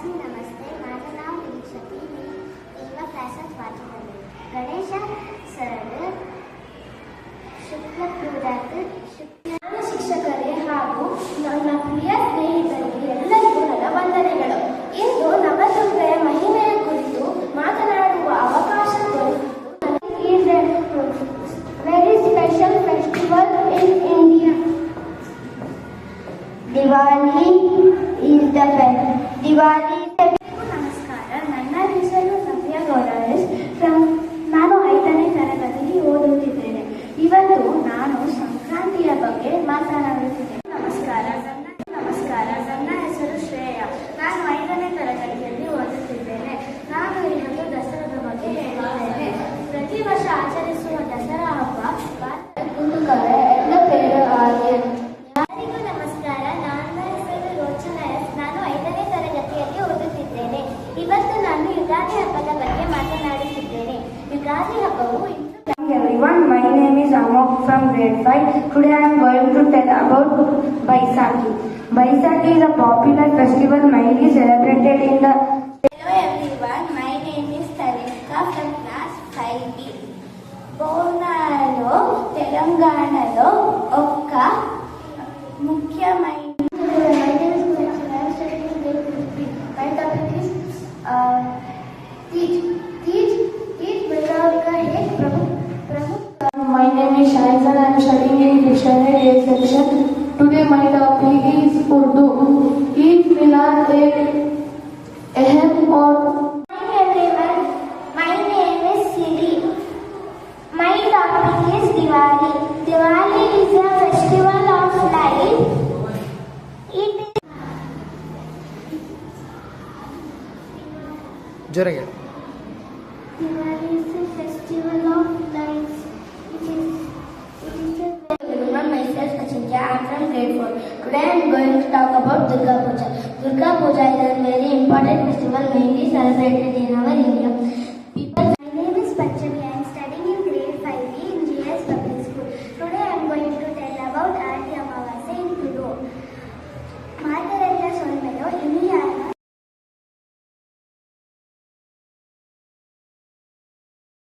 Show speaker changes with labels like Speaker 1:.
Speaker 1: नमस्ते. माझं नाव निरीक्षती. मी 3वा क्लासात वाचत आहे. गणेश सर ಶುಕ್ಲಪೂಜಾತ್ ನಾನು ಶಿಕ್ಷಕರೇ ಹಾಗೂ ನನ್ನ ಪ್ರಿಯ ಸ್ನೇಹಿತರಿಗೆ ಎಲ್ಲರಿಗೂ ನನ್ನ ವಂದನೆಗಳು. ಇಂದು ನವದುರ್ಗೆಯ ಮಹಿಮೆಯ ಕುರಿತು ಮಾತನಾಡುವ ಅವಕಾಶ ದೊರೆತಿದ್ದು very special festival in India. Diwali is the best. Diwali. ನಮಸ್ಕಾರ. ನನ್ನ ಹೆಸರು ಸಫಿಯಾ ಗೌಡರೇಶ್. ನಾನು 5ನೇ ತರಗತಿಯಲ್ಲಿ ಓದುತ್ತಿದ್ದೇನೆ. ಇವತ್ತು ನಾನು ಸಂಕ್ರಾಂತಿಯ ಬಗ್ಗೆ ಮಾತನಾಡುತ್ತಿದ್ದೇನೆ. ನಮಸ್ಕಾರ. ನನ್ನ ಹೆಸರು ಶ್ರೇಯಾ. ನಾನು 5ನೇ ತರಗತಿಯಲ್ಲಿ ಓದುತ್ತಿದ್ದೇನೆ. ನಾನು ಇವತ್ತು ದಸರಾದ ಬಗ್ಗೆ ಹೇಳುತ್ತೇನೆ. ಪ್ರತಿ ವರ್ಷ ಆಚರಿಸುವ ದಸರಾ ಹಬ್ಬ ಭಾರತದ ಎಲ್ಲ ಪೇರು ಆಗಿದೆ. ಎಲ್ಲರಿಗೂ ನಮಸ್ಕಾರ. ನನ್ನ ಹೆಸರು ರೋಚನಾ ಎಸ್. ನಾನು 5ನೇ ತರಗತಿಯಲ್ಲಿ ಓದುತ್ತಿದ್ದೇನೆ. ಇವತ್ತು ನಾನು ಯುಗಾದಿ ಹಬ್ಬದ ಬಗ್ಗೆ ಮಾತನಾಡುತ್ತಿದ್ದೇನೆ. ಯುಗಾದಿ ಹಬ್ಬವು
Speaker 2: Everyone, my name is Amok from grade 5. Today I am going to tell about Baisakhi. Baisakhi is a popular festival mainly celebrated in the...
Speaker 1: Hello everyone, my name is Tarika from class 5B. Bonalu తెలంగాణలో ఒక ముఖ్యమైన
Speaker 2: My name is Shaizan. I am studying in Dictionary A section. Today my topic is Urdu. Eid Milad एक अहम और
Speaker 1: Hi everyone, my name is Siri. My topic is Diwali. Diwali is a festival of light.
Speaker 3: ಜೋರಾಗಿ
Speaker 1: Diwali is a festival of lights. Myself Achinja. I am from grade 4. Today I am going to talk about Durga Puja. Durga Puja is a very important festival mainly celebrated in our